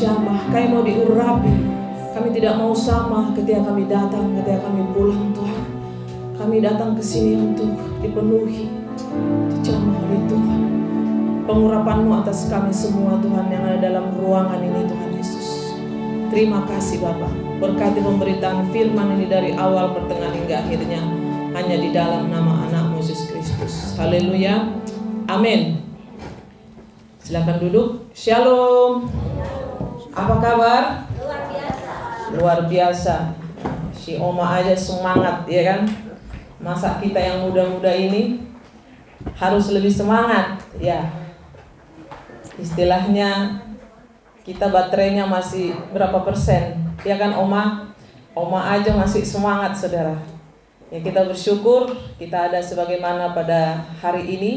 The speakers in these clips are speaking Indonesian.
dijamah, kami mau diurapi. Kami tidak mau sama ketika kami datang, ketika kami pulang Tuhan. Kami datang ke sini untuk dipenuhi, dijamah oleh Tuhan. Pengurapan-Mu atas kami semua Tuhan yang ada dalam ruangan ini Tuhan Yesus. Terima kasih Bapa. Berkati pemberitaan firman ini dari awal, pertengahan hingga akhirnya, hanya di dalam nama anak-Mu Yesus Kristus. Haleluya. Amin. Silakan duduk. Shalom. Apa kabar? Luar biasa. Si Oma aja semangat, ya kan? Masa kita yang muda-muda ini harus lebih semangat, ya. Istilahnya kita baterainya masih berapa persen, ya kan Oma? Oma aja masih semangat, saudara. Ya, kita bersyukur kita ada sebagaimana pada hari ini.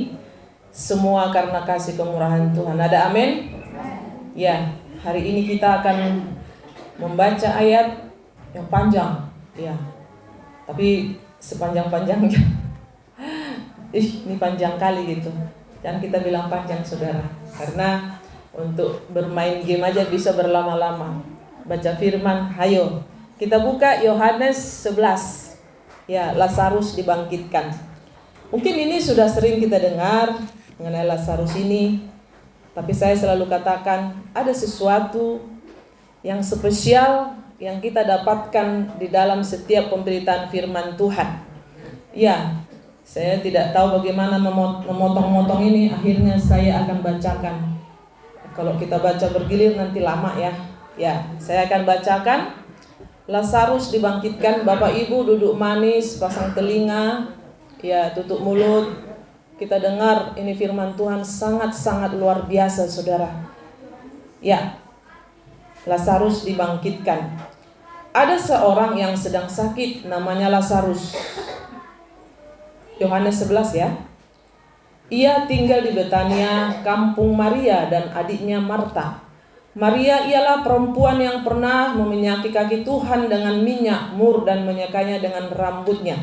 Semua karena kasih kemurahan Tuhan. Ada amin? Ya, hari ini kita akan membaca ayat yang panjang, ya. Tapi sepanjang-panjangnya. Ini panjang kali gitu. Dan kita bilang panjang, saudara. Karena untuk bermain game aja bisa berlama-lama. Baca firman, ayo. Kita buka Yohanes 11. Ya, Lazarus dibangkitkan. Mungkin ini sudah sering kita dengar mengenai Lazarus ini. Tapi saya selalu katakan ada sesuatu yang spesial yang kita dapatkan di dalam setiap pemberitaan firman Tuhan. Ya, saya tidak tahu bagaimana memotong-motong ini. Akhirnya saya akan bacakan. Kalau kita baca bergilir nanti lama ya. Ya, saya akan bacakan. Lazarus dibangkitkan. Bapak Ibu duduk manis, pasang telinga, ya, tutup mulut. Kita dengar ini firman Tuhan sangat-sangat luar biasa, saudara. Ya, Lazarus dibangkitkan. Ada seorang yang sedang sakit, namanya Lazarus. Yohanes 11 ya. Ia tinggal di Betania, kampung Maria dan adiknya Marta. Maria ialah perempuan yang pernah meminyaki kaki Tuhan dengan minyak mur dan menyekanya dengan rambutnya.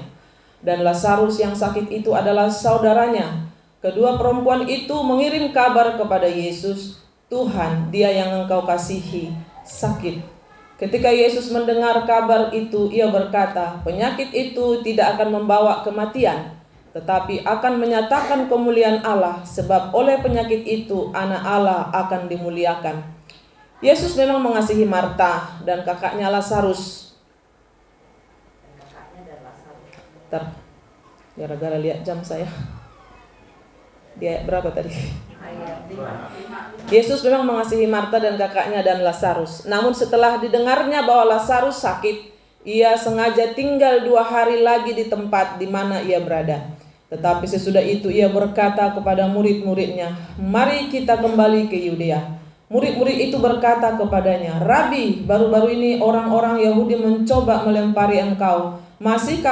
Dan Lazarus yang sakit itu adalah saudaranya. Kedua perempuan itu mengirim kabar kepada Yesus, "Tuhan, dia yang Engkau kasihi sakit." Ketika Yesus mendengar kabar itu, ia berkata, "Penyakit itu tidak akan membawa kematian, tetapi akan menyatakan kemuliaan Allah, sebab oleh penyakit itu anak Allah akan dimuliakan." Yesus memang mengasihi Marta dan kakaknya Lazarus. Bentar, gara-gara lihat jam saya. Dia berapa tadi? Yesus memang mengasihi Marta dan kakaknya dan Lazarus. Namun setelah didengarnya bahwa Lazarus sakit, ia sengaja tinggal 2 hari lagi di tempat di mana ia berada. Tetapi sesudah itu ia berkata kepada murid-muridnya, "Mari kita kembali ke Yudea." Murid-murid itu berkata kepadanya, "Rabi, baru-baru ini orang-orang Yahudi mencoba melempari engkau. Masih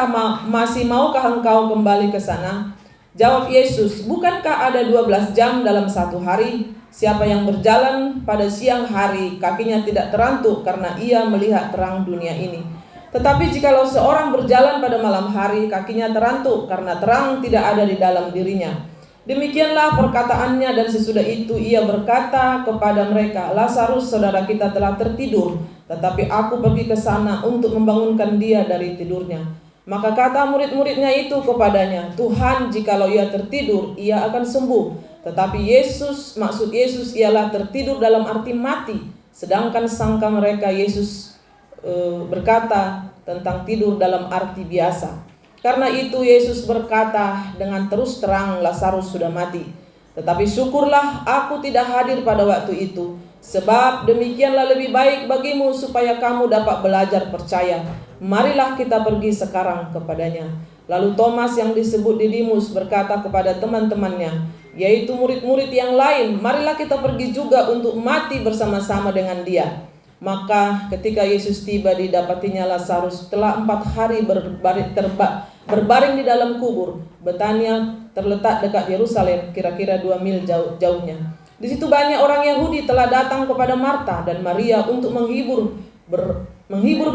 maukah engkau kembali ke sana?" Jawab Yesus, "Bukankah ada 12 jam dalam satu hari? Siapa yang berjalan pada siang hari, kakinya tidak terantuk karena ia melihat terang dunia ini. Tetapi jikalau seorang berjalan pada malam hari, kakinya terantuk karena terang tidak ada di dalam dirinya." Demikianlah perkataannya, dan sesudah itu ia berkata kepada mereka, "Lazarus saudara kita telah tertidur, tetapi aku pergi ke sana untuk membangunkan dia dari tidurnya." Maka kata murid-muridnya itu kepadanya, "Tuhan, jikalau ia tertidur, ia akan sembuh." Tetapi maksud Yesus ialah tertidur dalam arti mati. Sedangkan sangka mereka Yesus berkata tentang tidur dalam arti biasa. Karena itu Yesus berkata dengan terus terang, "Lazarus sudah mati. Tetapi syukurlah aku tidak hadir pada waktu itu, sebab demikianlah lebih baik bagimu supaya kamu dapat belajar percaya. Marilah kita pergi sekarang kepadanya." Lalu Thomas yang disebut Didimus berkata kepada teman-temannya, yaitu murid-murid yang lain, "Marilah kita pergi juga untuk mati bersama-sama dengan dia." Maka ketika Yesus tiba, didapatinya Lazarus telah 4 hari berbaring di dalam kubur. Betania terletak dekat Yerusalem, kira-kira 2 mil jauhnya. Di situ banyak orang Yahudi telah datang kepada Marta dan Maria untuk menghibur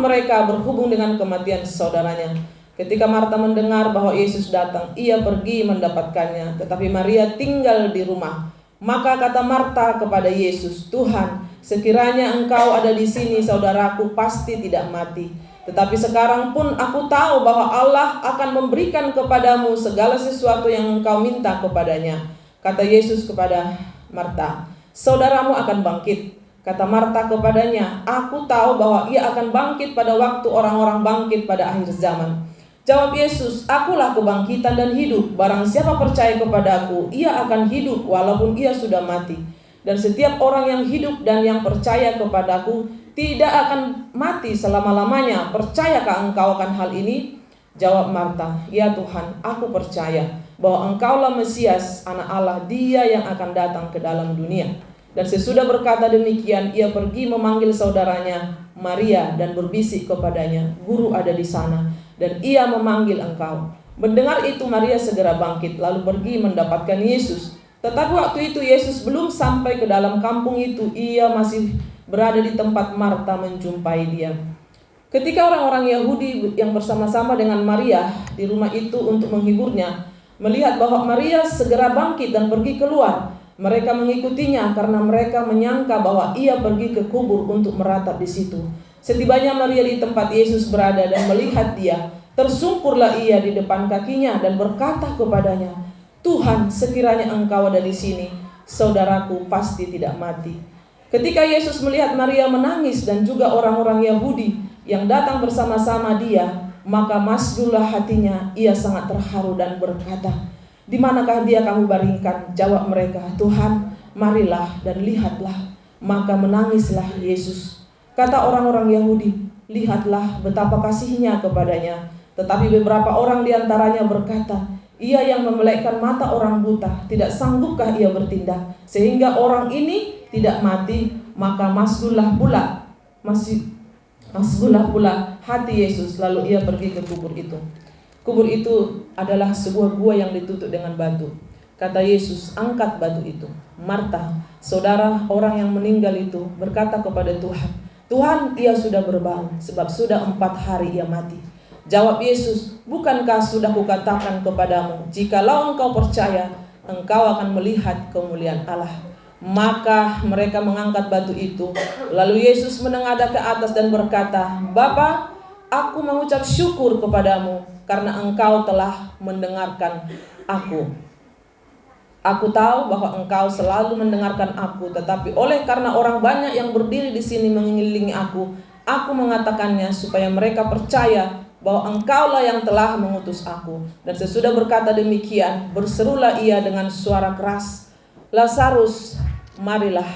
mereka berhubung dengan kematian saudaranya. Ketika Marta mendengar bahwa Yesus datang, ia pergi mendapatkannya, tetapi Maria tinggal di rumah. Maka kata Marta kepada Yesus, "Tuhan, sekiranya engkau ada di sini, saudaraku pasti tidak mati. Tetapi sekarang pun aku tahu bahwa Allah akan memberikan kepadamu segala sesuatu yang engkau minta kepadanya. Kata Yesus kepada Marta, saudaramu akan bangkit. Kata Marta kepadanya, aku tahu bahwa ia akan bangkit pada waktu orang-orang bangkit pada akhir zaman. Jawab Yesus, akulah kebangkitan dan hidup. Barang siapa percaya kepadaku, ia akan hidup walaupun ia sudah mati. Dan setiap orang yang hidup dan yang percaya kepadaku tidak akan mati selama-lamanya. Percayakah engkau akan hal ini? Jawab Marta, ya Tuhan, aku percaya bahwa engkaulah Mesias, anak Allah, dia yang akan datang ke dalam dunia. Dan sesudah berkata demikian, ia pergi memanggil saudaranya Maria dan berbisik kepadanya, Guru ada di sana, dan ia memanggil engkau. Mendengar itu Maria segera bangkit, lalu pergi mendapatkan Yesus. Tetapi waktu itu Yesus belum sampai ke dalam kampung itu, ia masih berada di tempat Marta menjumpai dia. Ketika orang-orang Yahudi yang bersama-sama dengan Maria di rumah itu untuk menghiburnya, melihat bahwa Maria segera bangkit dan pergi keluar, mereka mengikutinya karena mereka menyangka bahwa ia pergi ke kubur untuk meratap di situ. Setibanya Maria di tempat Yesus berada dan melihat dia, tersungkurlah ia di depan kakinya dan berkata kepadanya, Tuhan, sekiranya engkau ada di sini, saudaraku pasti tidak mati. Ketika Yesus melihat Maria menangis dan juga orang-orang Yahudi yang datang bersama-sama dia, maka masdullah hatinya, ia sangat terharu dan berkata, di manakah dia kamu baringkan? Jawab mereka, Tuhan, marilah dan lihatlah. Maka menangislah Yesus. Kata orang-orang Yahudi, lihatlah betapa kasihnya kepadanya. Tetapi beberapa orang diantaranya berkata, ia yang memelekkan mata orang buta, tidak sanggupkah ia bertindak sehingga orang ini tidak mati? Maka masdullah pula hati Yesus, lalu ia pergi ke kubur itu. Kubur itu adalah sebuah gua yang ditutup dengan batu. Kata Yesus, angkat batu itu. Marta, saudara orang yang meninggal itu, berkata kepada Tuhan, Tuhan, ia sudah berbau, sebab sudah 4 hari ia mati. Jawab Yesus, bukankah sudah kukatakan kepadamu, jikalau engkau percaya, engkau akan melihat kemuliaan Allah. Maka mereka mengangkat batu itu. Lalu Yesus menengadah ke atas dan berkata, Bapa, aku mengucap syukur kepadamu karena engkau telah mendengarkan aku. Aku tahu bahwa engkau selalu mendengarkan aku, tetapi karena orang banyak yang berdiri di sini mengelilingi aku mengatakannya supaya mereka percaya bahwa engkaulah yang telah mengutus aku. Dan sesudah berkata demikian, berserulah ia dengan suara keras, Lazarus, marilah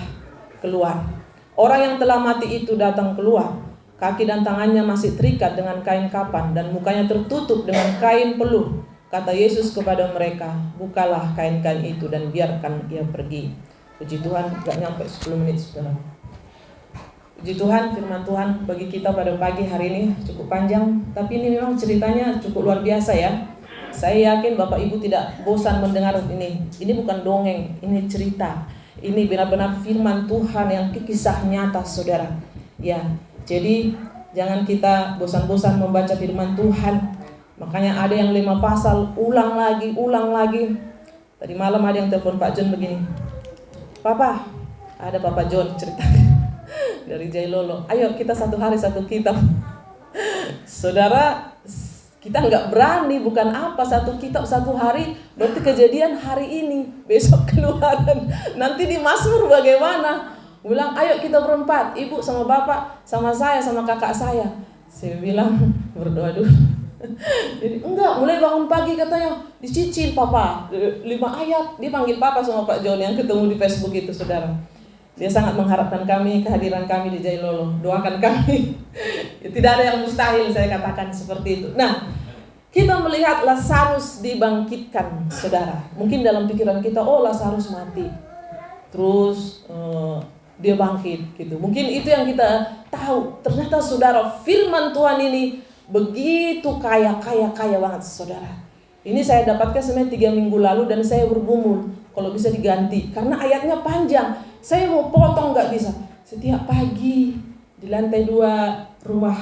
keluar. Orang yang telah mati itu datang keluar. Kaki dan tangannya masih terikat dengan kain kapan dan mukanya tertutup dengan kain peluh. Kata Yesus kepada mereka, bukalah kain-kain itu dan biarkan ia pergi. Puji Tuhan, gak nyampe 10 menit saudara. Puji Tuhan, firman Tuhan bagi kita pada pagi hari ini cukup panjang, tapi ini memang ceritanya cukup luar biasa ya. Saya yakin Bapak Ibu tidak bosan mendengar ini. Ini bukan dongeng, ini cerita. Ini benar-benar firman Tuhan yang kisah nyata saudara. Ya, jadi jangan kita bosan-bosan membaca firman Tuhan. Makanya ada yang 5 pasal, ulang lagi. Tadi malam ada yang telepon Pak John begini, Papa, ada Papa John cerita dari Jailolo, ayo kita 1 hari 1 kitab. Saudara, kita nggak berani, bukan apa 1 kitab 1 hari, berarti kejadian hari ini, besok Keluaran, nanti di Mazmur bagaimana? Bilang, ayo kita berempat, ibu sama bapak, sama saya, sama kakak saya. Saya bilang, berdoa dulu. Jadi enggak, mulai bangun pagi katanya dicicil Papa 5 ayat. Dia panggil Papa sama Pak John yang ketemu di Facebook itu saudara. Dia sangat mengharapkan kami, kehadiran kami di Jailolo. Doakan kami. Tidak ada yang mustahil, saya katakan seperti itu. Nah, kita melihat Lazarus dibangkitkan saudara. Mungkin dalam pikiran kita, oh Lazarus mati, terus dia bangkit gitu. Mungkin itu yang kita tahu. Ternyata saudara, firman Tuhan ini begitu kaya banget saudara. Ini saya dapatkan sebenarnya 3 minggu lalu dan saya bergumul kalau bisa diganti karena ayatnya panjang. Saya mau potong nggak bisa. Setiap pagi di lantai 2 rumah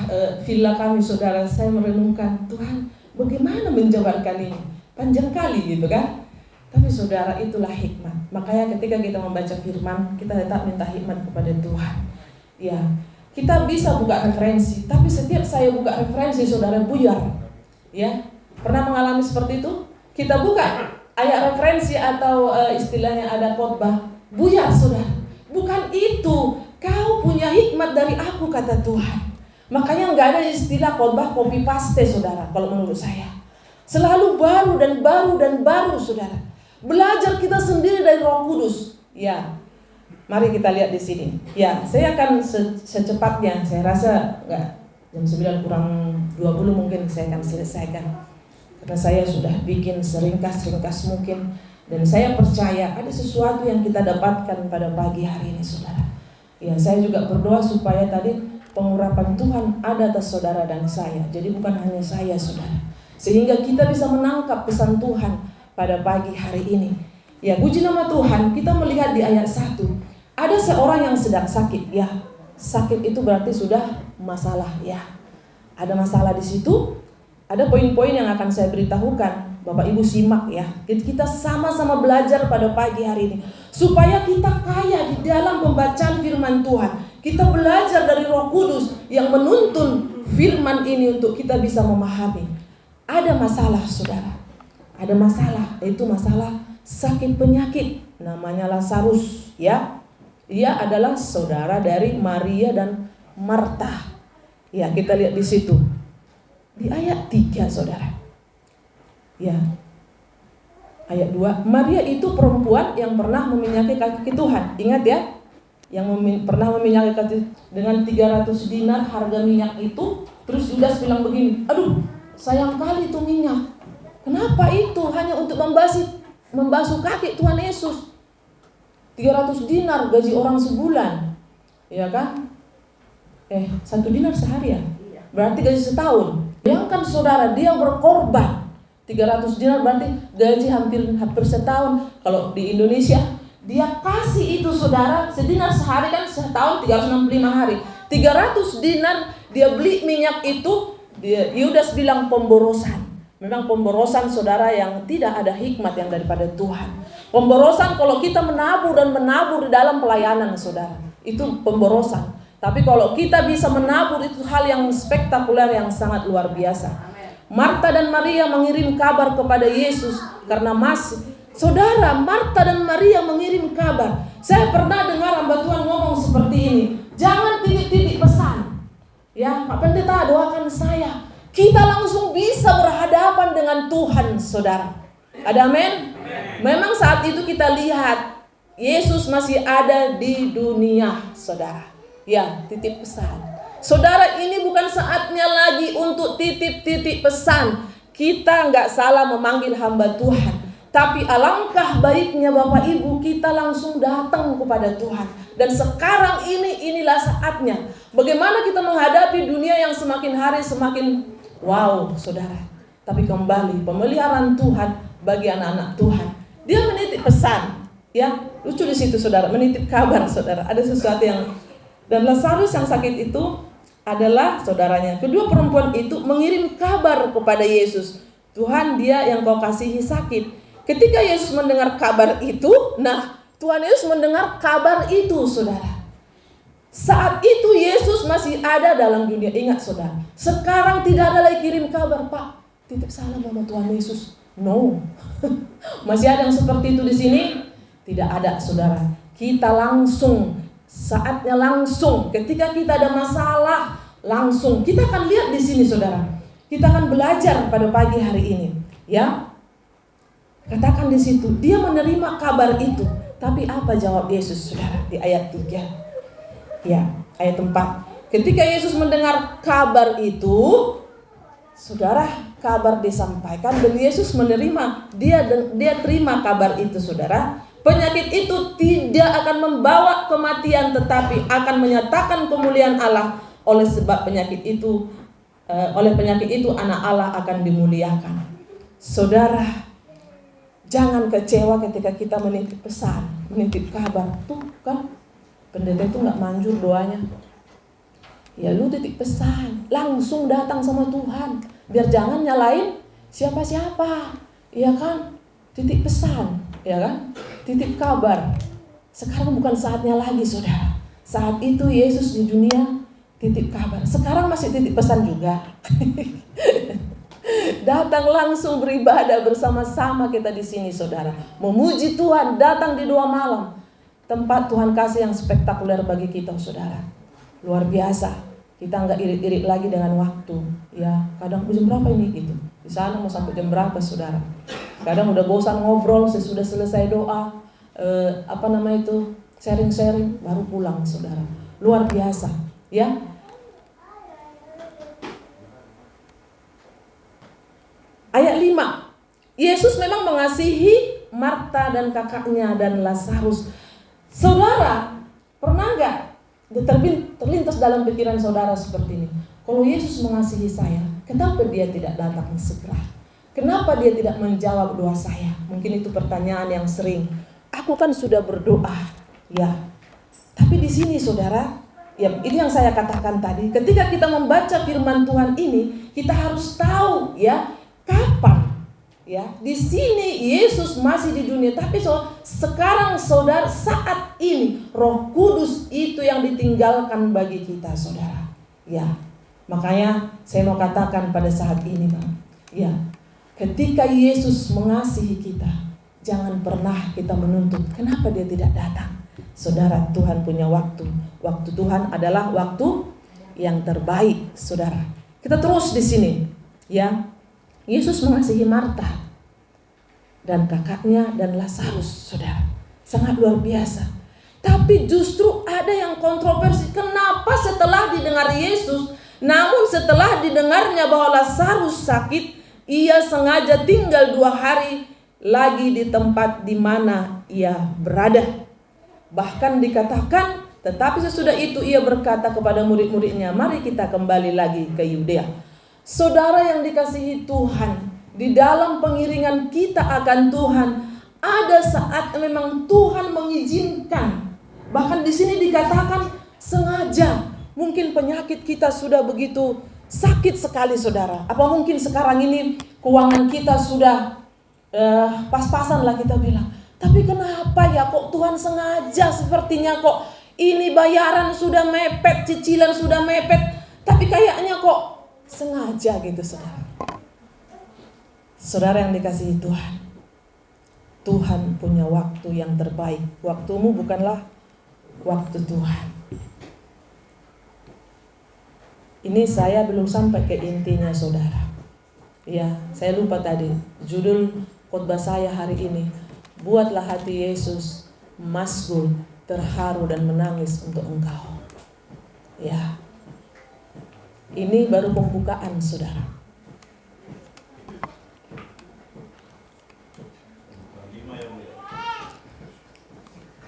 villa kami saudara, saya merenungkan, Tuhan bagaimana menjabarkan ini? Panjang kali gitu kan. Tapi saudara, itulah hikmat. Makanya ketika kita membaca firman, kita tetap minta hikmat kepada Tuhan. Ya, kita bisa buka referensi, tapi setiap saya buka referensi, saudara, buyar. Ya, pernah mengalami seperti itu? Kita buka ayat referensi atau istilahnya ada khotbah, buyar, saudara. Bukan itu, kau punya hikmat dari aku, kata Tuhan. Makanya nggak ada istilah khotbah copy paste, saudara. Kalau menurut saya, selalu baru dan baru dan baru, saudara. Belajar kita sendiri dari Roh Kudus. Ya, mari kita lihat di sini. Ya, saya akan secepatnya. Saya rasa nggak, jam 9 kurang 20 mungkin saya akan selesaikan. Karena saya sudah bikin seringkas mungkin. Dan saya percaya ada sesuatu yang kita dapatkan pada pagi hari ini, saudara. Ya, saya juga berdoa supaya tadi pengurapan Tuhan ada atas saudara dan saya. Jadi bukan hanya saya, saudara. Sehingga kita bisa menangkap pesan Tuhan pada pagi hari ini. Ya, puji nama Tuhan. Kita melihat di ayat 1, ada seorang yang sedang sakit. Ya, sakit itu berarti sudah masalah. Ya, ada masalah di situ. Ada poin-poin yang akan saya beritahukan. Bapak Ibu simak ya. Kita sama-sama belajar pada pagi hari ini supaya kita kaya di dalam pembacaan firman Tuhan. Kita belajar dari Roh Kudus yang menuntun firman ini untuk kita bisa memahami. Ada masalah, saudara. Ada masalah, yaitu masalah sakit penyakit. Namanya Lazarus, ya. Ia adalah saudara dari Maria dan Marta. Ya, kita lihat di situ. Di ayat 3, saudara. Ya. Ayat 2, Maria itu perempuan yang pernah meminyaki kaki Tuhan. Ingat ya? Yang pernah meminyaki kaki dengan 300 dinar harga minyak itu. Terus Yudas bilang begini, aduh, sayang kali itu minyak. Kenapa itu? Hanya untuk membasuh kaki Tuhan Yesus. 300 dinar gaji orang sebulan. Ya kan? 1 dinar sehari ya? Berarti gaji setahun. Bayangkan saudara, dia berkorban 300 dinar berarti gaji hampir setahun. Kalau di Indonesia, dia kasih itu saudara, sedinar sehari kan setahun 365 hari. 300 dinar dia beli minyak itu, Yudas bilang pemborosan. Memang pemborosan saudara yang tidak ada hikmat yang daripada Tuhan. Pemborosan kalau kita menabur di dalam pelayanan saudara, itu pemborosan. Tapi kalau kita bisa menabur itu hal yang spektakuler yang sangat luar biasa. Marta dan Maria mengirim kabar kepada Yesus karena saudara, Marta dan Maria mengirim kabar. Saya pernah dengar hamba Tuhan ngomong seperti ini, jangan titip-titip pesan. Ya, Pak Pendeta doakan saya. Kita langsung bisa berhadapan dengan Tuhan, saudara. Ada amin? Memang saat itu kita lihat Yesus masih ada di dunia, saudara. Ya, titip pesan. Saudara, ini bukan saatnya lagi untuk titip-titip pesan. Kita nggak salah memanggil hamba Tuhan. Tapi alangkah baiknya Bapak Ibu kita langsung datang kepada Tuhan. Dan sekarang inilah saatnya. Bagaimana kita menghadapi dunia yang semakin hari semakin wow, saudara. Tapi kembali pemeliharaan Tuhan bagi anak-anak Tuhan. Dia menitip pesan, ya. Lucu di situ saudara, menitip kabar saudara. Ada sesuatu yang, dan Lazarus yang sakit itu adalah saudaranya. Kedua perempuan itu mengirim kabar kepada Yesus. Tuhan, dia yang kau kasihi sakit. Ketika Yesus mendengar kabar itu, nah Tuhan Yesus mendengar kabar itu saudara. Saat itu Yesus masih ada dalam dunia. Ingat saudara, sekarang tidak ada lagi kirim kabar, Pak, titip salam sama Tuhan Yesus. No. Masih ada yang seperti itu di sini? Tidak ada saudara. Kita langsung, saatnya langsung. Ketika kita ada masalah, langsung. Kita akan lihat di sini saudara. Kita akan belajar pada pagi hari ini, ya. Katakan di situ, dia menerima kabar itu. Tapi apa jawab Yesus saudara di ayat 3? Ya, ayat 4. Ketika Yesus mendengar kabar itu, saudara, kabar disampaikan dan Yesus menerima, dia terima kabar itu saudara. Penyakit itu tidak akan membawa kematian tetapi akan menyatakan kemuliaan Allah. Oleh sebab penyakit itu anak Allah akan dimuliakan. Saudara, jangan kecewa ketika kita menitip pesan, menitip kabar. Tuh kan, pendeta itu gak manjur doanya. Ya lu titip pesan, langsung datang sama Tuhan. Biar jangan nyalain siapa-siapa. Iya kan? titip pesan, ya kan? Titip kabar. Sekarang bukan saatnya lagi, saudara. Saat itu Yesus di dunia titip kabar. Sekarang masih titip pesan juga. Datang langsung beribadah bersama-sama kita di sini, saudara. Memuji Tuhan, datang di doa malam. Tempat Tuhan kasih yang spektakuler bagi kita, saudara. Luar biasa. Kita nggak irit-irit lagi dengan waktu. Ya, kadang jam berapa ini gitu. Di sana mau sampai jam berapa, saudara? Kadang udah bosan ngobrol, sesudah selesai doa. Sharing-sharing, baru pulang, saudara. Luar biasa, ya. Ayat 5. Yesus memang mengasihi Marta dan kakaknya dan Lazarus. Saudara, pernah nggak terlintas dalam pikiran saudara seperti ini? Kalau Yesus mengasihi saya, kenapa dia tidak datang segera? Kenapa dia tidak menjawab doa saya? Mungkin itu pertanyaan yang sering. Aku kan sudah berdoa, ya. Tapi di sini, saudara, ya ini yang saya katakan tadi. Ketika kita membaca firman Tuhan ini, kita harus tahu, ya, kapan, ya. Di sini Yesus masih di dunia, tapi sekarang, saudara, saat ini Roh Kudus itu yang ditinggalkan bagi kita, saudara. Ya, makanya saya mau katakan pada saat ini, Bang, ya, ketika Yesus mengasihi kita, jangan pernah kita menuntut kenapa dia tidak datang. Saudara, Tuhan punya waktu. Waktu Tuhan adalah waktu yang terbaik, saudara. Kita terus di sini, ya. Yesus mengasihi Marta dan kakaknya dan Lazarus, saudara. Sangat luar biasa. Tapi justru ada yang kontroversi. Kenapa setelah didengar Yesus, namun setelah didengarnya bahwa Lazarus sakit, ia sengaja tinggal 2 hari lagi di tempat di mana ia berada. Bahkan dikatakan, tetapi sesudah itu ia berkata kepada murid-muridnya, mari kita kembali lagi ke Yudea. Saudara yang dikasihi Tuhan, di dalam pengiringan kita akan Tuhan, ada saat memang Tuhan mengizinkan. Bahkan di sini dikatakan sengaja. Mungkin penyakit kita sudah begitu sakit sekali, saudara. Apa mungkin sekarang ini keuangan kita sudah pas-pasan lah kita bilang. Tapi kenapa ya kok Tuhan sengaja sepertinya kok ini bayaran sudah mepet, cicilan sudah mepet, tapi kayaknya kok sengaja gitu, saudara. Saudara yang dikasihi Tuhan, Tuhan punya waktu yang terbaik. Waktumu bukanlah waktu Tuhan. Ini saya belum sampai ke intinya, saudara. Ya, saya lupa tadi judul khotbah saya hari ini. Buatlah hati Yesus masgul, terharu dan menangis untuk engkau. Ya, ini baru pembukaan, saudara.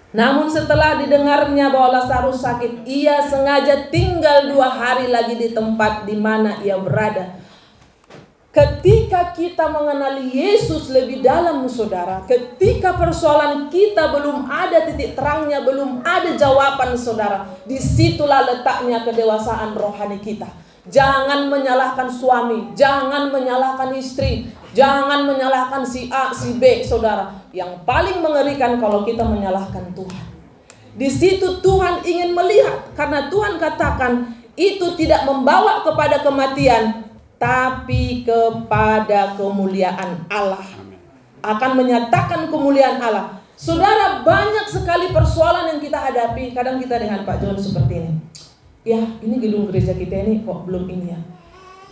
Namun setelah didengarnya bahwa Lazarus sakit, ia sengaja tinggal 2 hari lagi di tempat di mana ia berada. Ketika kita mengenali Yesus lebih dalam, saudara, ketika persoalan kita belum ada titik terangnya, belum ada jawaban, saudara, disitulah letaknya kedewasaan rohani kita. Jangan menyalahkan suami, jangan menyalahkan istri, jangan menyalahkan si A, si B, saudara. Yang paling mengerikan kalau kita menyalahkan Tuhan. Di situ Tuhan ingin melihat, karena Tuhan katakan itu tidak membawa kepada kematian, tapi kepada kemuliaan Allah. Akan menyatakan kemuliaan Allah. Saudara, banyak sekali persoalan yang kita hadapi. Kadang kita dengan Pak John seperti ini. Ya, ini gedung gereja kita ini kok belum ini ya.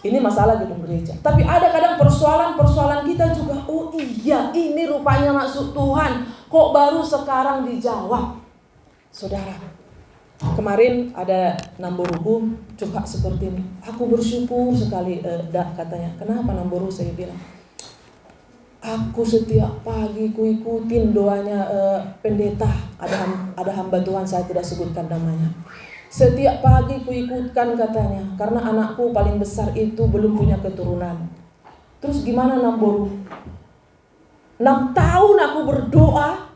Ini masalah gedung gereja. Tapi ada kadang persoalan-persoalan kita juga. Oh iya, ini rupanya maksud Tuhan. Kok baru sekarang dijawab? Saudara, kemarin ada Namboruhu curhat seperti ini. Aku bersyukur sekali, katanya. Kenapa Namboruhu? Saya bilang, aku setiap pagi ku ikutin doanya pendeta. Ada hamba Tuhan, saya tidak sebutkan namanya. Setiap pagi ku ikutkan, katanya, karena anakku paling besar itu belum punya keturunan. Terus gimana Namboruhu? 6 tahun aku berdoa.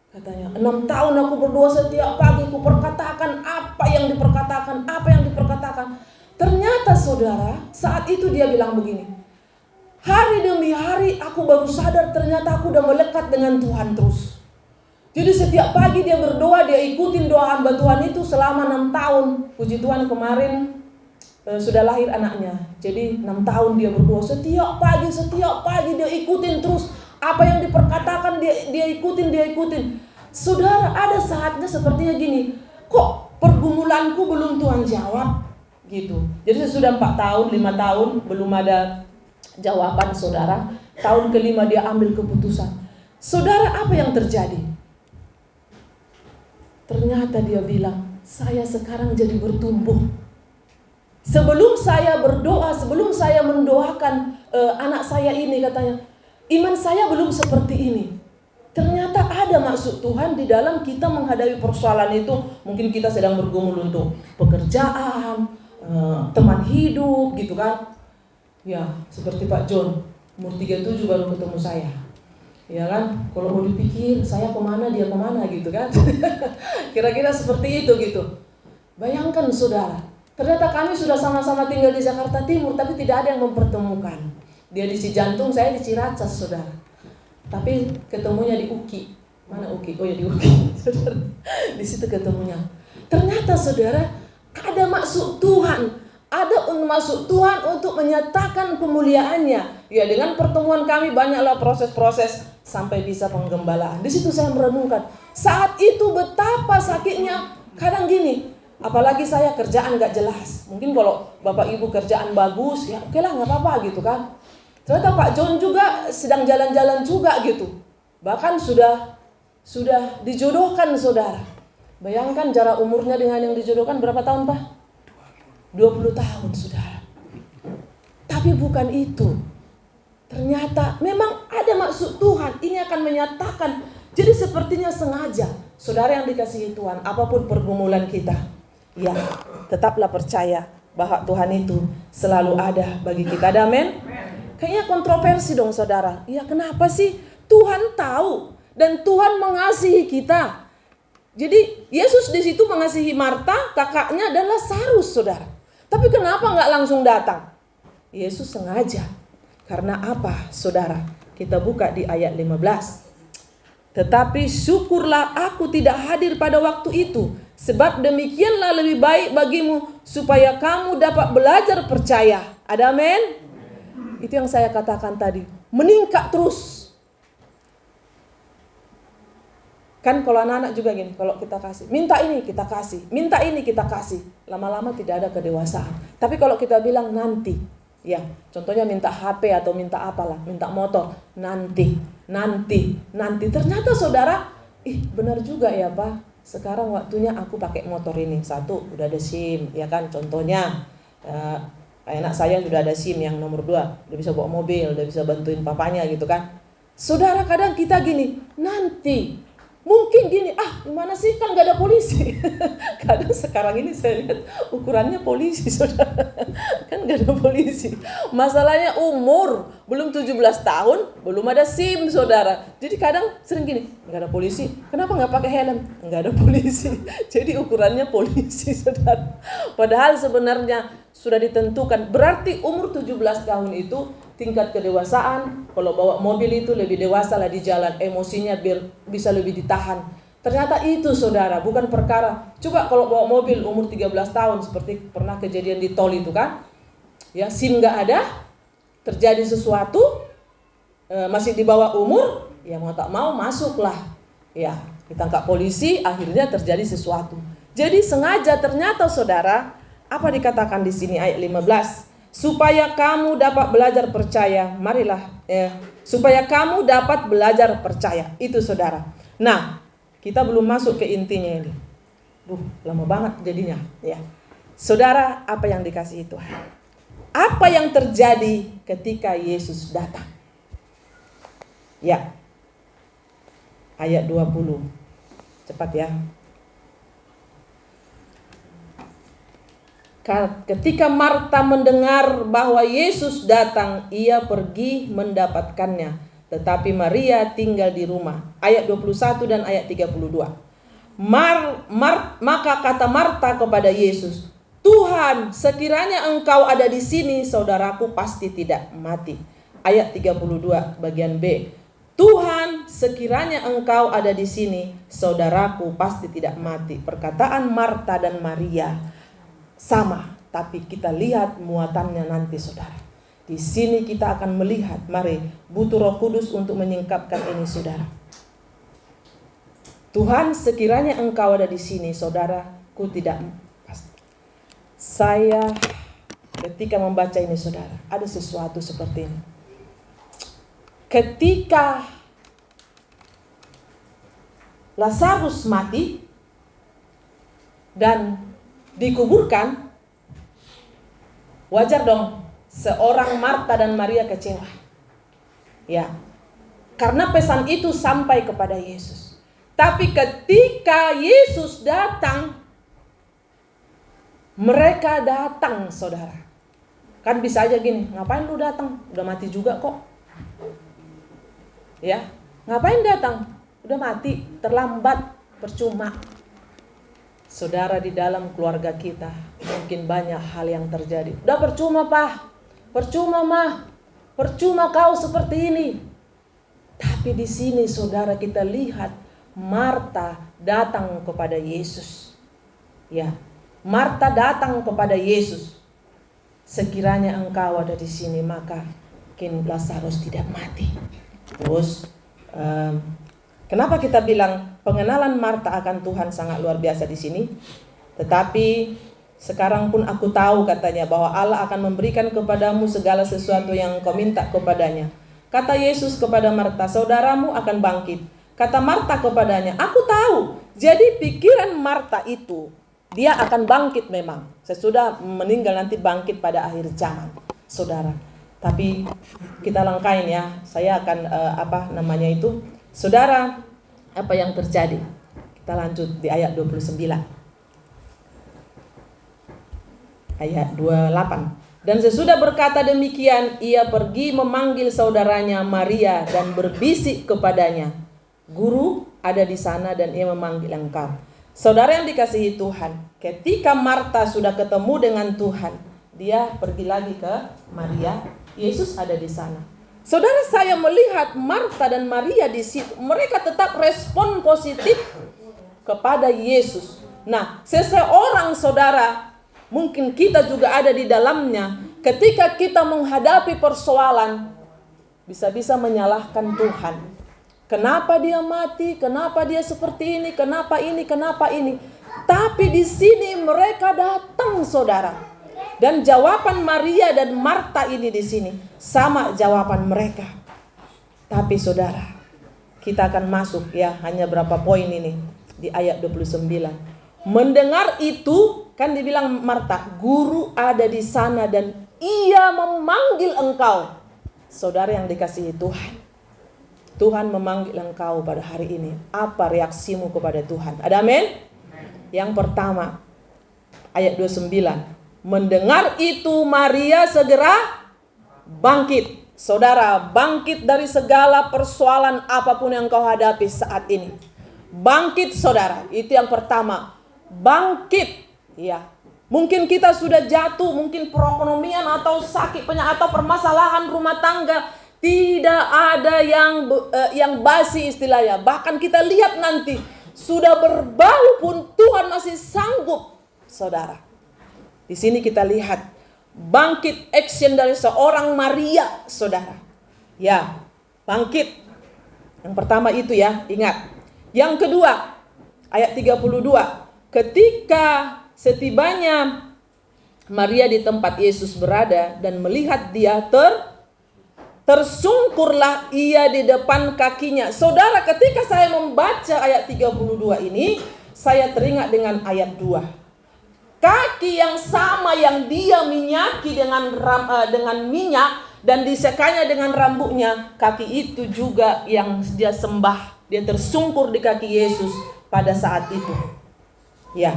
Katanya, 6 tahun aku berdoa setiap pagi, ku perkatakan apa yang diperkatakan. Ternyata, saudara, saat itu dia bilang begini, Hari demi hari aku baru sadar ternyata aku udah melekat dengan Tuhan terus. Jadi setiap pagi dia berdoa, dia ikutin doa hamba Tuhan itu selama 6 tahun. Puji Tuhan kemarin sudah lahir anaknya. Jadi 6 tahun dia berdoa setiap pagi dia ikutin terus. Apa yang diperkatakan dia ikutin. Saudara, ada saatnya sepertinya gini, kok pergumulanku belum Tuhan jawab gitu. Jadi sudah 4 tahun, 5 tahun belum ada jawaban saudara. Tahun kelima dia ambil keputusan. Saudara, apa yang terjadi? Ternyata dia bilang, saya sekarang jadi bertumbuh. Sebelum saya berdoa, sebelum saya mendoakan anak saya ini, katanya, iman saya belum seperti ini. Ternyata ada maksud Tuhan di dalam kita menghadapi persoalan itu. Mungkin kita sedang bergumul untuk pekerjaan, teman hidup gitu kan. Ya, seperti Pak John, umur 37 baru ketemu saya. Ya kan, kalau mau dipikir saya kemana, dia kemana gitu kan. Kira-kira seperti itu gitu. Bayangkan saudara, ternyata kami sudah sama-sama tinggal di Jakarta Timur, tapi tidak ada yang mempertemukan. Dia di Cijantung, saya di Ciracas saudara. Tapi ketemunya di UKI. Mana UKI? Oh ya di UKI saudara. Di situ ketemunya. Ternyata saudara, ada maksud Tuhan. Ada maksud Tuhan untuk menyatakan kemuliaannya. Ya, dengan pertemuan kami banyaklah proses-proses sampai bisa penggembalaan. Di situ saya merenungkan. Saat itu betapa sakitnya. Kadang gini, apalagi saya kerjaan gak jelas. Mungkin kalau Bapak Ibu kerjaan bagus, ya oke lah, gak apa-apa gitu kan. Ternyata Pak John juga sedang jalan-jalan juga gitu. Bahkan sudah dijodohkan saudara. Bayangkan jarak umurnya dengan yang dijodohkan berapa tahun Pak? 20 tahun saudara. Tapi bukan itu. Ternyata memang ada maksud Tuhan. Ini akan menyatakan. Jadi sepertinya sengaja. Saudara yang dikasihi Tuhan, apapun pergumulan kita, ya tetaplah percaya bahwa Tuhan itu selalu ada bagi kita. Amin. Kayaknya kontroversi dong saudara. Ya kenapa sih? Tuhan tahu dan Tuhan mengasihi kita. Jadi Yesus di situ mengasihi Marta, kakaknya dan Lazarus saudara. Tapi kenapa nggak langsung datang? Yesus sengaja. Karena apa saudara? Kita buka di ayat 15. Tetapi syukurlah aku tidak hadir pada waktu itu. Sebab demikianlah lebih baik bagimu supaya kamu dapat belajar percaya. Ada amin? Itu yang saya katakan tadi. Meningkat terus. Kan kalau anak-anak juga gini, kalau kita kasih, minta ini kita kasih, minta ini kita kasih. Lama-lama tidak ada kedewasaan. Tapi kalau kita bilang nanti, ya contohnya minta HP atau minta apalah, minta motor, nanti. Ternyata saudara, benar juga ya Pak, sekarang waktunya aku pakai motor ini. Satu, udah ada SIM, ya kan contohnya. Anak saya sudah ada SIM yang nomor 2, udah bisa bawa mobil, udah bisa bantuin papanya gitu kan. Saudara kadang kita gini, nanti. Mungkin gini, gimana sih kan gak ada polisi. Kadang sekarang ini saya lihat ukurannya polisi saudara. Kan gak ada polisi. Masalahnya umur, belum 17 tahun, belum ada SIM saudara. Jadi kadang sering gini, gak ada polisi. Kenapa gak pakai helm? Gak ada polisi. Jadi ukurannya polisi saudara. Padahal sebenarnya sudah ditentukan. Berarti umur 17 tahun itu tingkat kedewasaan. Kalau bawa mobil itu lebih dewasa lah di jalan, emosinya biar bisa lebih ditahan. Ternyata itu saudara, bukan perkara. Coba kalau bawa mobil umur 13 tahun seperti pernah kejadian di tol itu kan, ya SIM gak ada, terjadi sesuatu, masih di bawah umur, ya mau tak mau masuklah, ya ditangkap polisi, akhirnya terjadi sesuatu. Jadi sengaja ternyata saudara, apa dikatakan di sini ayat 15? Supaya kamu dapat belajar percaya. Marilah supaya kamu dapat belajar percaya. Itu saudara. Nah, kita belum masuk ke intinya ini. Lama banget jadinya ya. Saudara, apa yang dikasihi Tuhan? Apa yang terjadi ketika Yesus datang? Ya. Ayat 20. Cepat ya. Ketika Marta mendengar bahwa Yesus datang, ia pergi mendapatkannya. Tetapi Maria tinggal di rumah. Ayat 21 dan ayat 32. Maka kata Marta kepada Yesus, Tuhan, sekiranya engkau ada di sini, saudaraku pasti tidak mati. ayat 32 bagian B. Tuhan, sekiranya Engkau ada di sini, saudaraku pasti tidak mati. Perkataan Marta dan Maria sama, tapi kita lihat muatannya nanti, saudara. Di sini kita akan melihat, mari, butuh Roh Kudus untuk menyingkapkan ini, saudara. Tuhan, sekiranya Engkau ada di sini, saudaraku tidak pasti. Saya ketika membaca ini, saudara, ada sesuatu seperti ini. Ketika Lazarus mati dan dikuburkan, wajar dong seorang Marta dan Maria kecewa. Ya, karena pesan itu sampai kepada Yesus. Tapi ketika Yesus datang, mereka datang, saudara. Kan bisa aja gini, ngapain lu datang? Udah mati juga kok. Ya, ngapain datang? Udah mati, terlambat, percuma. Saudara, di dalam keluarga kita mungkin banyak hal yang terjadi. Udah percuma, Pak. Percuma, Mah. Percuma kau seperti ini. Tapi di sini, saudara, kita lihat Marta datang kepada Yesus. Ya, Marta datang kepada Yesus. Sekiranya Engkau ada di sini, maka mungkin Lazarus tidak mati. Terus, kenapa kita bilang pengenalan Marta akan Tuhan sangat luar biasa di sini? Tetapi sekarang pun aku tahu, katanya, bahwa Allah akan memberikan kepadamu segala sesuatu yang kau minta kepadanya. Kata Yesus kepada Marta, saudaramu akan bangkit. Kata Marta kepadanya, aku tahu. Jadi pikiran Marta itu, dia akan bangkit memang. Sesudah meninggal nanti bangkit pada akhir zaman, saudara. Tapi kita langkain ya. Saya akan saudara, apa yang terjadi? Kita lanjut di ayat 29. Ayat 28. Dan sesudah berkata demikian, ia pergi memanggil saudaranya Maria dan berbisik kepadanya, Guru ada di sana dan ia memanggil engkau. Saudara yang dikasihi Tuhan, ketika Marta sudah ketemu dengan Tuhan, dia pergi lagi ke Maria, Yesus ada di sana. Saudara, saya melihat Marta dan Maria di situ, mereka tetap respon positif kepada Yesus. Nah, seseorang, saudara, mungkin kita juga ada di dalamnya, ketika kita menghadapi persoalan, bisa-bisa menyalahkan Tuhan. Kenapa dia mati? Kenapa dia seperti ini? Kenapa ini? Kenapa ini? Tapi di sini mereka datang, saudara. Dan jawaban Maria dan Marta ini di sini sama jawaban mereka. Tapi saudara, kita akan masuk ya, hanya berapa poin ini di ayat 29. Mendengar itu, kan dibilang Marta, Guru ada di sana dan ia memanggil engkau. Saudara yang dikasihi Tuhan, Tuhan memanggil engkau pada hari ini. Apa reaksimu kepada Tuhan? Ada amin? Yang pertama, ayat 29. Mendengar itu Maria segera bangkit. Saudara, bangkit dari segala persoalan apapun yang kau hadapi saat ini. Bangkit, saudara. Itu yang pertama. Bangkit. Ya. Mungkin kita sudah jatuh, mungkin perekonomian atau sakit, penyakit atau permasalahan rumah tangga. Tidak ada yang basi istilahnya. Bahkan kita lihat nanti sudah berbau pun Tuhan masih sanggup, saudara. Di sini kita lihat bangkit action dari seorang Maria, saudara. Ya, bangkit. Yang pertama itu ya, ingat. Yang kedua, ayat 32. Ketika setibanya Maria di tempat Yesus berada dan melihat dia, tersungkurlah ia di depan kakinya. Saudara, ketika saya membaca ayat 32 ini, saya teringat dengan ayat 2. Kaki yang sama yang dia minyaki dengan minyak dan disekanya dengan rambutnya, kaki itu juga yang dia sembah. Dia tersungkur di kaki Yesus pada saat itu. Ya.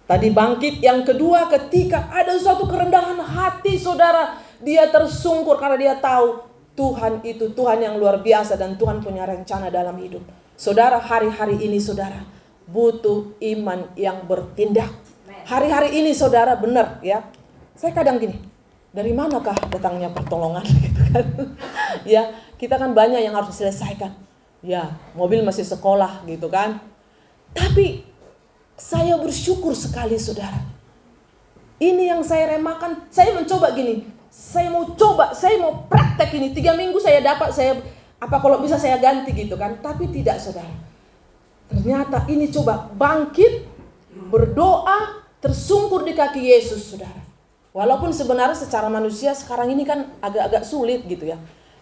Tadi bangkit. Yang kedua, ketika ada suatu kerendahan hati, saudara, dia tersungkur karena dia tahu Tuhan itu Tuhan yang luar biasa dan Tuhan punya rencana dalam hidup. Saudara, hari-hari ini saudara butuh iman yang bertindak. Hari-hari ini saudara, benar ya. Saya kadang gini, dari manakah datangnya pertolongan gitu kan. Ya, kita kan banyak yang harus diselesaikan. Ya, mobil masih sekolah gitu kan. Tapi saya bersyukur sekali saudara. Ini yang saya remakan, saya mencoba gini. Saya mau praktek ini 3 minggu saya dapat, kalau bisa saya ganti gitu kan. Tapi tidak saudara. Ternyata ini coba bangkit, berdoa, tersungkur di kaki Yesus saudara. Walaupun sebenarnya secara manusia sekarang ini kan agak-agak sulit gitu ya.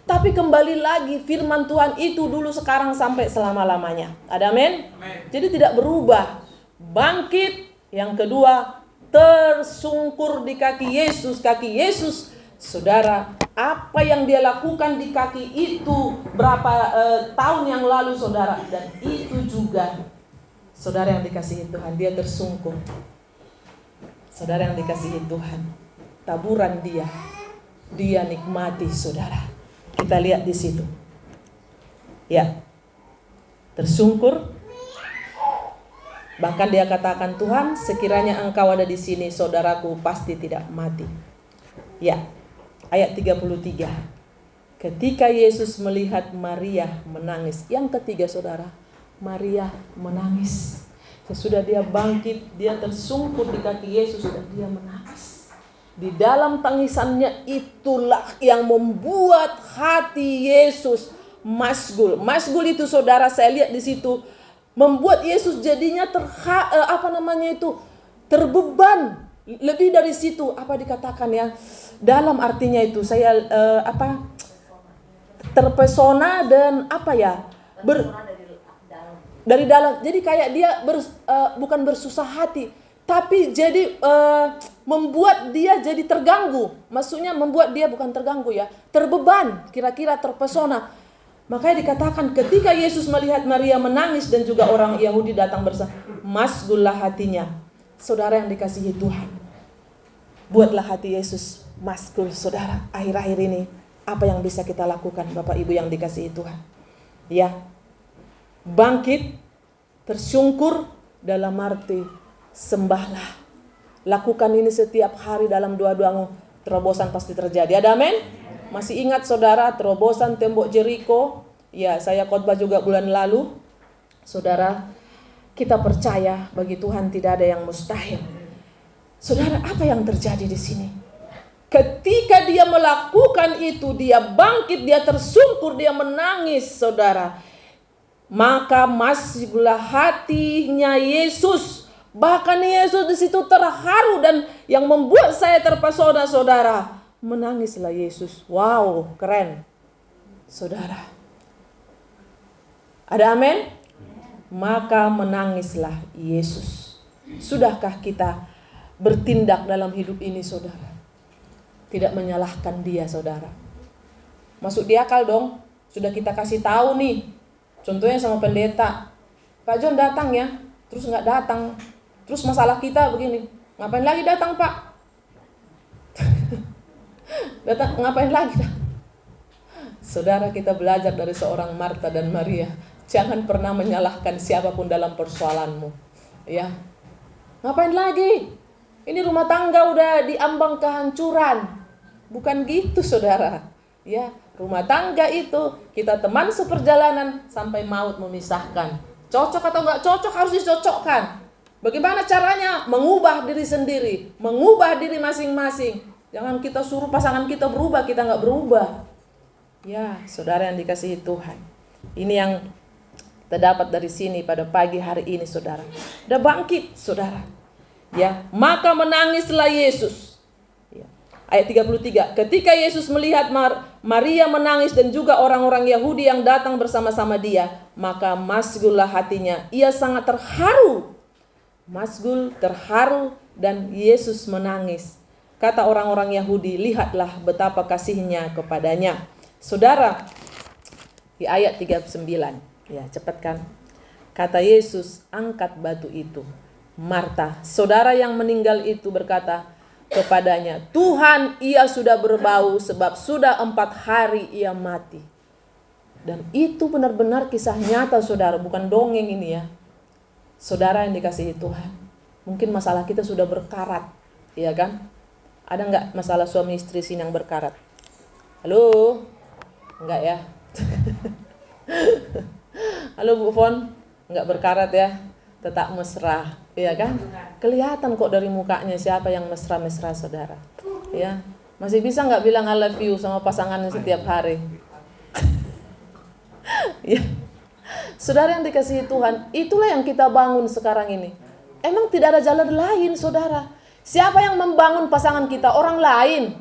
Tapi kembali lagi firman Tuhan itu dulu, sekarang, sampai selama-lamanya. Ada amin? Jadi tidak berubah. Bangkit. Yang kedua, tersungkur di kaki Yesus. Kaki Yesus, saudara, apa yang dia lakukan di kaki itu berapa tahun yang lalu saudara. Dan itu juga, saudara yang dikasihi Tuhan, dia tersungkur. Saudara yang dikasihi Tuhan, taburan dia nikmati saudara. Kita lihat di situ. Ya. Tersungkur. Bahkan dia katakan, Tuhan, sekiranya Engkau ada di sini, saudaraku pasti tidak mati. Ya. Ayat 33. Ketika Yesus melihat Maria menangis. Yang ketiga saudara, Maria menangis. Sesudah dia bangkit, dia tersungkur di kaki Yesus dan dia menangis. Di dalam tangisannya itulah yang membuat hati Yesus masgul. Masgul itu saudara, saya lihat di situ, membuat Yesus jadinya terbeban. Lebih dari situ, apa dikatakan ya? Dalam artinya itu saya terpesona dan dari dalam. Jadi kayak dia bukan bersusah hati, tapi jadi membuat dia jadi terganggu. Maksudnya membuat dia bukan terganggu ya, terbeban, kira-kira terpesona. Makanya dikatakan ketika Yesus melihat Maria menangis dan juga orang Yahudi datang bersama, masgullah hatinya. Saudara yang dikasihi Tuhan, buatlah hati Yesus masgul saudara. Akhir-akhir ini apa yang bisa kita lakukan Bapak Ibu yang dikasihi Tuhan? Ya, bangkit, tersungkur, dalam arti sembahlah. Lakukan ini setiap hari dalam doa-doamu, terobosan pasti terjadi. Ada amin? Masih ingat saudara terobosan tembok Jeriko? Ya, saya khotbah juga bulan lalu. Saudara, kita percaya bagi Tuhan tidak ada yang mustahil. Saudara, apa yang terjadi di sini? Ketika dia melakukan itu, dia bangkit, dia tersungkur, dia menangis, saudara. Maka masihlah hatinya Yesus. Bahkan Yesus di situ terharu, dan yang membuat saya terpesona, saudara, menangislah Yesus. Wow, keren, saudara. Ada amin? Maka menangislah Yesus. Sudahkah kita bertindak dalam hidup ini, saudara? Tidak menyalahkan dia, saudara. Masuk di akal dong. Sudah kita kasih tahu nih. Contohnya sama pendeta, Pak John datang ya, terus nggak datang. Terus masalah kita begini, ngapain lagi datang Pak? Datang ngapain lagi? Saudara, kita belajar dari seorang Marta dan Maria. Jangan pernah menyalahkan siapapun dalam persoalanmu. Ya, ngapain lagi? Ini rumah tangga udah diambang kehancuran. Bukan gitu saudara. Ya, rumah tangga itu kita teman seperjalanan sampai maut memisahkan. Cocok atau nggak cocok harus dicocokkan. Bagaimana caranya? Mengubah diri sendiri, mengubah diri masing-masing. Jangan kita suruh pasangan kita berubah, kita nggak berubah. Ya, saudara yang dikasihi Tuhan. Ini yang terdapat dari sini pada pagi hari ini, saudara. Udah bangkit, saudara. Ya, maka menangislah Yesus. Ya. Ayat 33. Ketika Yesus melihat Maria menangis dan juga orang-orang Yahudi yang datang bersama-sama dia, maka masgullah hatinya. Ia sangat terharu. Masgul, terharu, dan Yesus menangis. Kata orang-orang Yahudi, lihatlah betapa kasihnya kepadanya. Saudara, di ayat 39. Ya, cepatkan. Kata Yesus, angkat batu itu. Marta, saudara yang meninggal itu berkata kepadanya, Tuhan, ia sudah berbau sebab sudah 4 hari ia mati. Dan itu benar-benar kisah nyata, saudara, bukan dongeng ini ya. Saudara yang dikasihi Tuhan, mungkin masalah kita sudah berkarat, ya kan? Ada nggak masalah suami istri sini yang berkarat? Halo? Enggak ya? Halo Bu Fon? Enggak berkarat ya? Tetap mesra, iya kan? Kelihatan kok dari mukanya siapa yang mesra-mesra saudara. Ya, masih bisa nggak bilang I love you sama pasangannya setiap hari? Ya. Saudara yang dikasihi Tuhan, itulah yang kita bangun sekarang ini. Emang tidak ada jalan lain, saudara. Siapa yang membangun pasangan kita? Orang lain.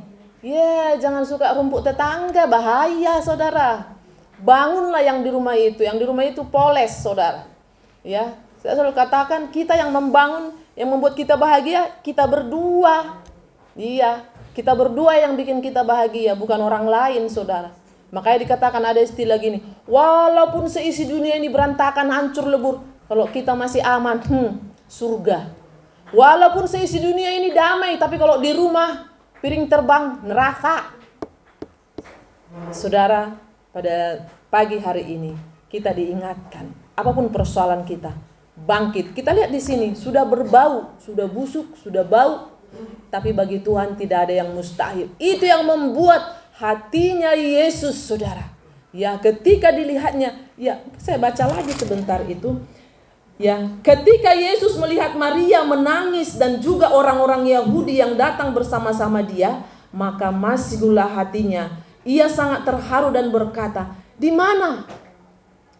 Jangan suka rumput tetangga, bahaya, saudara. Bangunlah yang di rumah itu. Yang di rumah itu poles, saudara. Ya, saya selalu katakan kita yang membangun, yang membuat kita bahagia, kita berdua. Iya, kita berdua yang bikin kita bahagia, bukan orang lain, saudara. Makanya dikatakan ada istilah gini, walaupun seisi dunia ini berantakan, hancur lebur, kalau kita masih aman, surga. Walaupun seisi dunia ini damai, tapi kalau di rumah piring terbang, neraka. Saudara, pada pagi hari ini kita diingatkan, apapun persoalan kita, bangkit. Kita lihat di sini, sudah berbau, sudah busuk, sudah bau, tapi bagi Tuhan tidak ada yang mustahil. Itu yang membuat hatinya Yesus, saudara. Ya, ketika dilihatnya, ya, saya baca lagi sebentar itu. Ya, ketika Yesus melihat Maria menangis dan juga orang-orang Yahudi yang datang bersama-sama dia, maka masihlah hatinya. Ia sangat terharu dan berkata, "Di mana?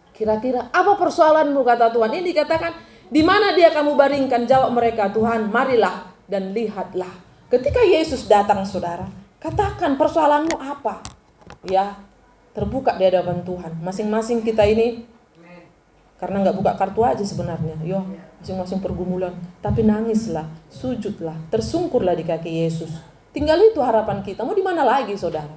Kira-kira apa persoalanmu?" kata Tuhan. Ini dikatakan, "Di mana dia kamu baringkan?" Jawab mereka, "Tuhan, marilah dan lihatlah." Ketika Yesus datang, saudara, katakan persoalanmu apa? Ya, terbuka di hadapan Tuhan. Masing-masing kita ini, karena nggak buka kartu aja sebenarnya. Masing-masing pergumulan. Tapi nangislah, sujudlah, tersungkurlah di kaki Yesus. Tinggal itu harapan kita. Mau di mana lagi, saudara?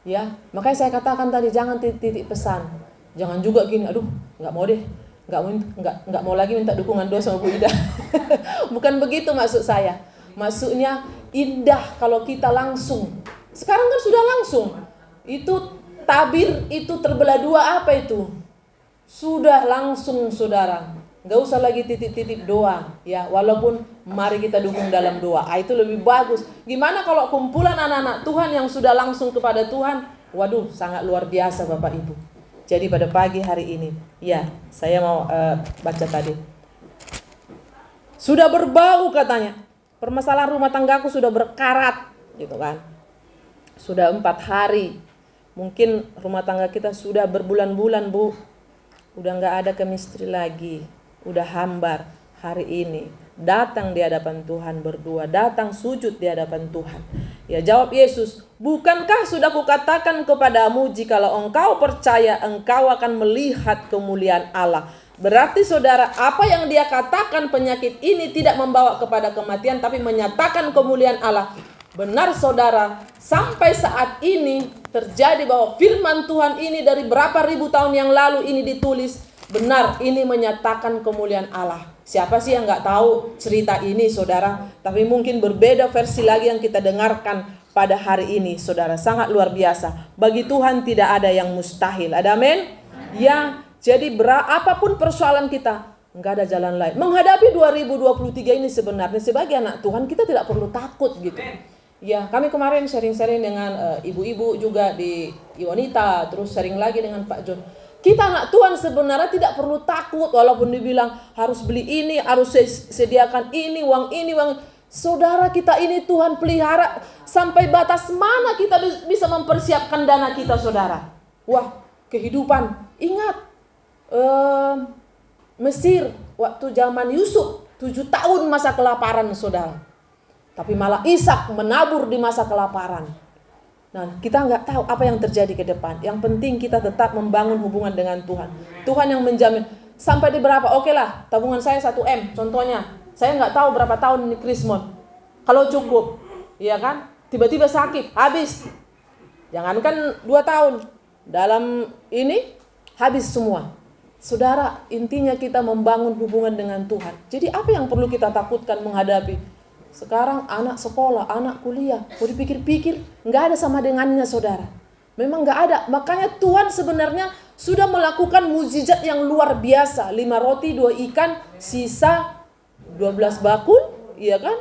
Ya, makanya saya katakan tadi, jangan titik pesan. Jangan juga gini, aduh, nggak mau deh. Nggak mau lagi minta dukungan doa sama Bu Ida. Bukan begitu maksud saya. Maksudnya indah kalau kita langsung. Sekarang kan sudah langsung. Itu tabir itu terbelah dua, apa itu? Sudah langsung, saudara. Gak usah lagi titip-titip doa. Ya, walaupun mari kita dukung dalam doa. Itu lebih bagus. Gimana kalau kumpulan anak-anak Tuhan yang sudah langsung kepada Tuhan? Waduh, sangat luar biasa Bapak Ibu. Jadi pada pagi hari ini, ya, saya mau baca tadi. Sudah berbau katanya. Permasalahan rumah tanggaku sudah berkarat, gitu kan. Sudah 4 hari. Mungkin rumah tangga kita sudah berbulan-bulan, Bu. Udah gak ada chemistry lagi. Udah hambar. Hari ini datang di hadapan Tuhan berdua. Datang sujud di hadapan Tuhan. Ya, jawab Yesus, "Bukankah sudah kukatakan kepadamu, jikalau engkau percaya, engkau akan melihat kemuliaan Allah." Berarti saudara, apa yang dia katakan penyakit ini tidak membawa kepada kematian, tapi menyatakan kemuliaan Allah. Benar saudara, sampai saat ini terjadi bahwa firman Tuhan ini dari berapa ribu tahun yang lalu ini ditulis. Benar, ini menyatakan kemuliaan Allah. Siapa sih yang gak tahu cerita ini, saudara? Tapi mungkin berbeda versi lagi yang kita dengarkan pada hari ini, saudara. Sangat luar biasa. Bagi Tuhan tidak ada yang mustahil. Ada amin? Ya, jadi apapun persoalan kita, nggak ada jalan lain. Menghadapi 2023 ini sebenarnya sebagai anak Tuhan kita tidak perlu takut gitu. Ya, kami kemarin sharing-sharing dengan ibu-ibu juga di Iwanita, terus sharing lagi dengan Pak John. Kita anak Tuhan sebenarnya tidak perlu takut walaupun dibilang harus beli ini, harus sediakan ini, uang ini, uang. Saudara, kita ini Tuhan pelihara. Sampai batas mana kita bisa mempersiapkan dana kita, saudara? Wah, kehidupan. Ingat, Mesir waktu zaman Yusuf 7 tahun masa kelaparan, saudara. Tapi malah Ishak menabur di masa kelaparan. Nah, kita nggak tahu apa yang terjadi ke depan. Yang penting kita tetap membangun hubungan dengan Tuhan. Tuhan yang menjamin. Sampai di berapa? Oke lah, tabungan saya 1M contohnya. Saya nggak tahu berapa tahun ini Krismon. Kalau cukup, iya kan? Tiba-tiba sakit, habis. Jangankan 2 tahun. Dalam ini, habis semua. Saudara, intinya kita membangun hubungan dengan Tuhan. Jadi apa yang perlu kita takutkan menghadapi? Sekarang anak sekolah, anak kuliah, mau dipikir-pikir, nggak ada sama dengannya, saudara. Memang nggak ada. Makanya Tuhan sebenarnya sudah melakukan mukjizat yang luar biasa. 5 roti, 2 ikan, sisa 12 bakul, iya kan?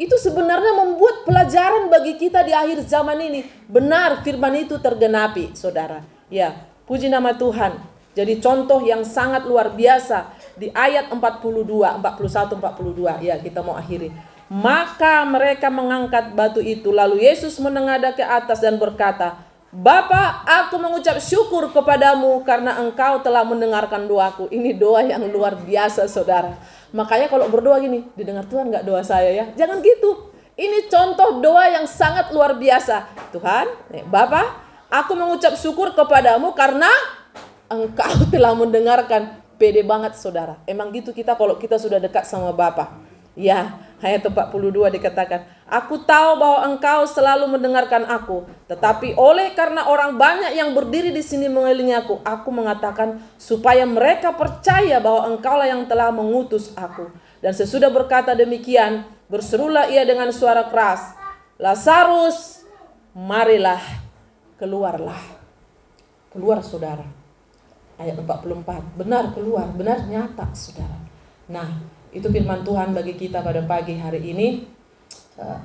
itu sebenarnya membuat pelajaran bagi kita di akhir zaman ini. Benar firman itu tergenapi, saudara. Ya, puji nama Tuhan. Jadi contoh yang sangat luar biasa di ayat 41, 42. Ya, kita mau akhiri. Maka mereka mengangkat batu itu, lalu Yesus menengadah ke atas dan berkata, Bapa, aku mengucap syukur kepadamu karena engkau telah mendengarkan doaku. Ini doa yang luar biasa, saudara. Makanya kalau berdoa gini, didengar Tuhan gak doa saya ya? Jangan gitu. Ini contoh doa yang sangat luar biasa. Tuhan, Bapa, aku mengucap syukur kepadamu karena engkau telah mendengarkan. Pede banget, saudara. Emang gitu kita kalau kita sudah dekat sama Bapa. Ya, ayat 42 dikatakan, aku tahu bahwa engkau selalu mendengarkan aku, tetapi oleh karena orang banyak yang berdiri di sini mengelilingi aku mengatakan supaya mereka percaya bahwa engkaulah yang telah mengutus aku. Dan sesudah berkata demikian, berserulah ia dengan suara keras, Lazarus, marilah, keluarlah. Keluar, saudara. Ayat 44, benar keluar, benar nyata, saudara. Nah, itu firman Tuhan bagi kita pada pagi hari ini.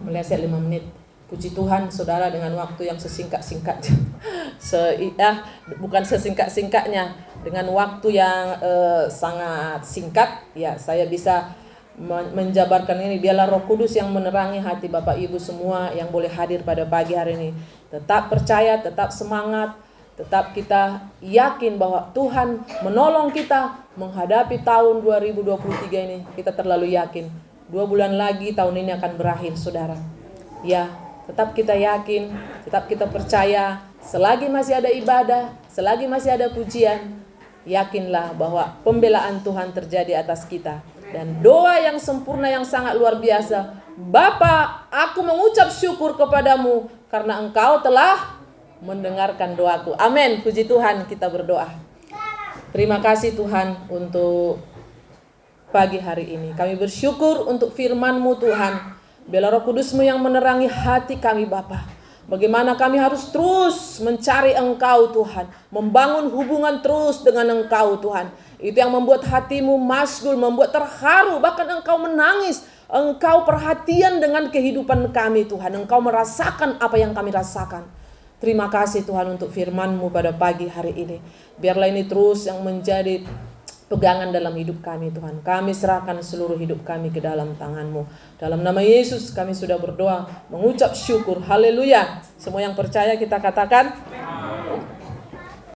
Meleset 5 menit. Puji Tuhan, saudara, dengan waktu yang sesingkat-singkatnya. Bukan sesingkat-singkatnya, dengan waktu yang sangat singkat, ya saya bisa menjabarkan ini. Biarlah Roh Kudus yang menerangi hati Bapak Ibu semua yang boleh hadir pada pagi hari ini. Tetap percaya, tetap semangat, tetap kita yakin bahwa Tuhan menolong kita menghadapi tahun 2023 ini. Kita terlalu yakin. 2 bulan lagi tahun ini akan berakhir, saudara. Ya, tetap kita yakin, tetap kita percaya. Selagi masih ada ibadah, selagi masih ada pujian, yakinlah bahwa pembelaan Tuhan terjadi atas kita. Dan doa yang sempurna yang sangat luar biasa. Bapa, aku mengucap syukur kepadamu karena engkau telah mendengarkan doaku. Amin. Puji Tuhan, kita berdoa. Terima kasih Tuhan untuk pagi hari ini. Kami bersyukur untuk firman-Mu Tuhan. Biarlah Roh Kudus-Mu yang menerangi hati kami Bapa. Bagaimana kami harus terus mencari Engkau Tuhan. Membangun hubungan terus dengan Engkau Tuhan. Itu yang membuat hatimu masgul, membuat terharu. Bahkan Engkau menangis. Engkau perhatian dengan kehidupan kami Tuhan. Engkau merasakan apa yang kami rasakan. Terima kasih Tuhan untuk firman-Mu pada pagi hari ini. Biarlah ini terus yang menjadi pegangan dalam hidup kami Tuhan. Kami serahkan seluruh hidup kami ke dalam tangan-Mu. Dalam nama Yesus kami sudah berdoa, mengucap syukur. Haleluya. Semua yang percaya kita katakan